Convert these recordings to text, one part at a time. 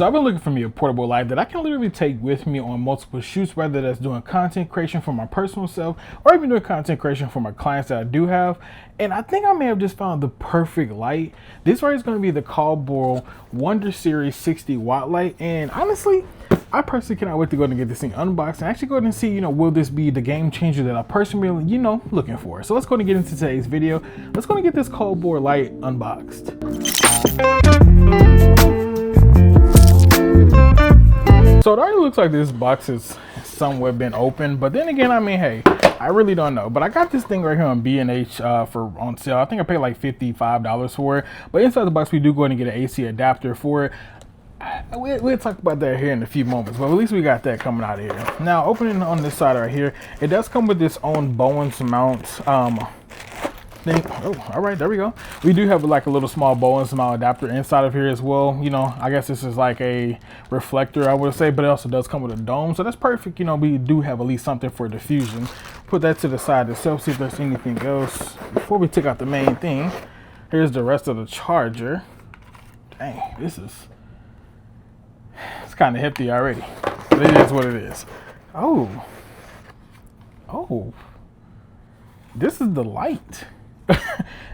So I've been looking for me a portable light that I can literally take with me on multiple shoots, whether that's doing content creation for my personal self or even doing content creation for my clients that I do have. And I think I may have just found the perfect light. This right is going to be the COLBOR Wonder Series 60 watt light. And honestly, I personally cannot wait to go ahead and get this thing unboxed and actually go ahead and see, will this be the game changer that I personally, looking for. So let's go ahead and get into today's video. Let's go ahead and get this COLBOR light unboxed. So it already looks like this box has somewhat been opened, but then again, I mean, hey, I really don't know. But I got this thing right here on B&H for on sale. I think I paid like $55 for it. But inside the box, we do go ahead and get an AC adapter for it. We'll talk about that here in a few moments, but at least we got that coming out of here. Now, opening on this side right here, it does come with its own Bowens mount thing. Oh, all right, there we go. We do have like a little small Bowens mount adapter inside of here as well. I guess this is like a reflector, I would say, but it also does come with a dome, so that's perfect. We do have at least something for diffusion. Put that to the side itself, see if there's anything else. Before we take out the main thing, here's the rest of the charger. Dang, it's kind of hefty already, but it is what it is. Oh, this is the light.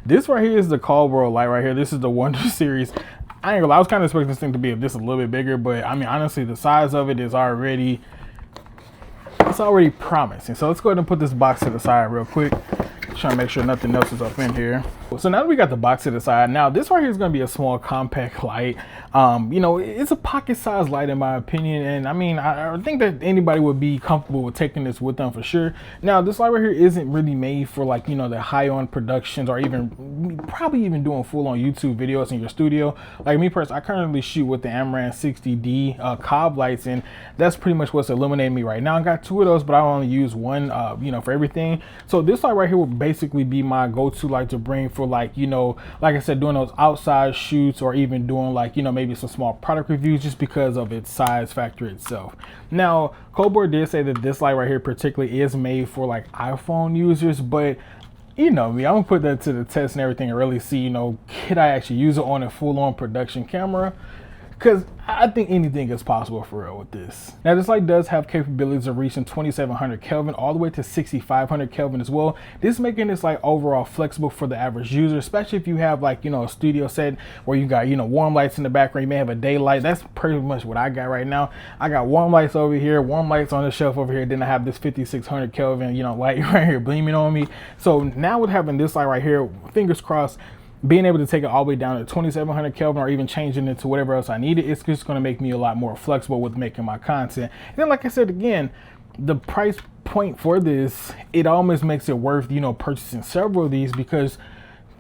This right here is the COLBOR light right here. This is the Wonder Series. I ain't gonna lie, I was kind of expecting this thing to be just a little bit bigger, but I mean, honestly, the size of it is already promising. So let's go ahead and put this box to the side real quick. Trying to make sure nothing else is up in here. So now that we got the box to the side, now this right here is going to be a small compact light. It's a pocket sized light in my opinion, and I mean, I think that anybody would be comfortable with taking this with them for sure. Now this light right here isn't really made for like the high-end productions or even probably even doing full-on YouTube videos in your studio. Like me personally, I currently shoot with the Amaran 60D cob lights, and that's pretty much what's illuminating me right now. I got two of those, but I only use one for everything. So this light right here will basically be my go-to light to bring for like I said, doing those outside shoots or even doing like maybe some small product reviews, just because of its size factor itself. Now COLBOR did say that this light right here particularly is made for like iPhone users, but me, I'm gonna put that to the test and everything and really see could I actually use it on a full-on production camera, because I think anything is possible for real with this. Now this light does have capabilities of reaching 2700 Kelvin all the way to 6500 Kelvin as well. This making this light overall flexible for the average user, especially if you have like a studio set where you got warm lights in the background. You may have a daylight. That's pretty much what I got right now. I got warm lights over here, warm lights on the shelf over here, then I have this 5600 Kelvin light right here gleaming on me. So now with having this light right here, fingers crossed, being able to take it all the way down to 2700 Kelvin or even changing it to whatever else I need, it's just going to make me a lot more flexible with making my content. And then like I said again, the price point for this, it almost makes it worth purchasing several of these, because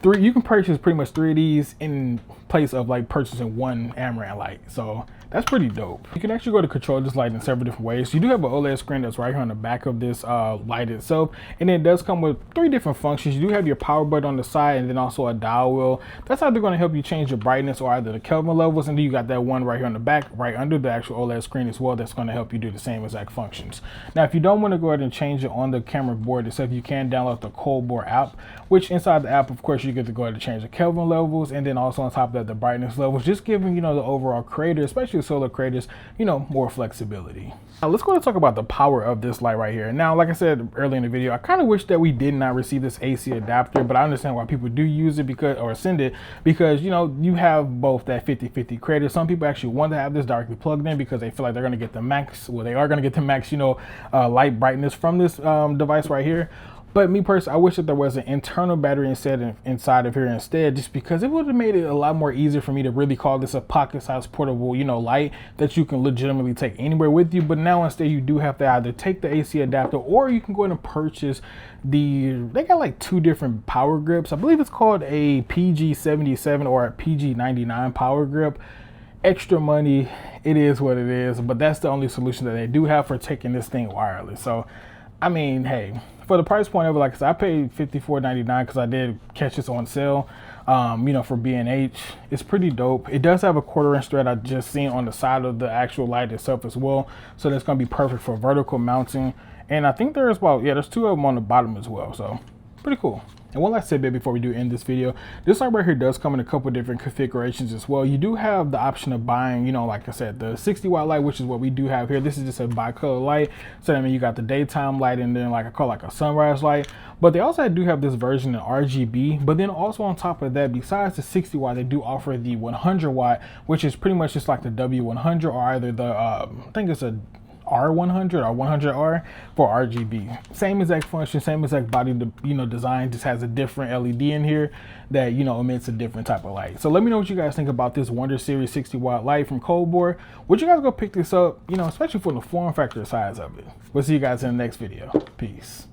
you can purchase pretty much 3 of these in place of like purchasing one Amaran light. So that's pretty dope. You can actually go to control this light in several different ways. You do have an OLED screen that's right here on the back of this light itself, and it does come with 3 different functions. You do have your power button on the side, and then also a dial wheel. That's either going to help you change your brightness or either the Kelvin levels, and then you got that one right here on the back, right under the actual OLED screen as well, that's going to help you do the same exact functions. Now if you don't want to go ahead and change it on the camera board itself, you can download the COLBOR app, which inside the app, of course, you get to go ahead and change the Kelvin levels, and then also on top of that, the brightness levels, just giving the overall creator, especially solar creators, more flexibility. Now let's go ahead and talk about the power of this light right here. Now, like I said earlier in the video, I kind of wish that we did not receive this AC adapter, but I understand why people do use it or send it, because you have both that 50-50 creator. Some people actually want to have this directly plugged in because they feel like they're going to get the max, well, they are going to get the max light brightness from this device right here. But me personally, I wish that there was an internal battery inside of here instead, just because it would have made it a lot more easier for me to really call this a pocket-sized portable, light that you can legitimately take anywhere with you. But now instead, you do have to either take the AC adapter, or you can go ahead and purchase they got like 2 different power grips. I believe it's called a PG77 or a PG99 power grip. Extra money, it is what it is, but that's the only solution that they do have for taking this thing wireless. So I mean, hey, for the price point of it, like I said, I paid $54.99 because I did catch this on sale, for B&H. It's pretty dope. It does have a 1/4" thread I just seen on the side of the actual light itself as well. So that's going to be perfect for vertical mounting. And I think there's there's 2 of them on the bottom as well. So pretty cool. And one last tidbit before we do end this video, this light right here does come in a couple different configurations as well. You do have the option of buying, you know, like I said, the 60 watt light, which is what we do have here. This is just a bicolor light. So I mean, you got the daytime light and then like I call like a sunrise light. But they also do have this version in RGB. But then also on top of that, besides the 60 watt, they do offer the 100 watt, which is pretty much just like the W100 or either the, I think it's a R100 or 100R for RGB. Same exact function, same exact body, you know, design, just has a different LED in here that, you know, emits a different type of light. So let me know what you guys think about this Wonder Series 60 watt light from COLBOR. Would you guys go pick this up, you know, especially for the form factor size of it? We'll see you guys in the next video. Peace.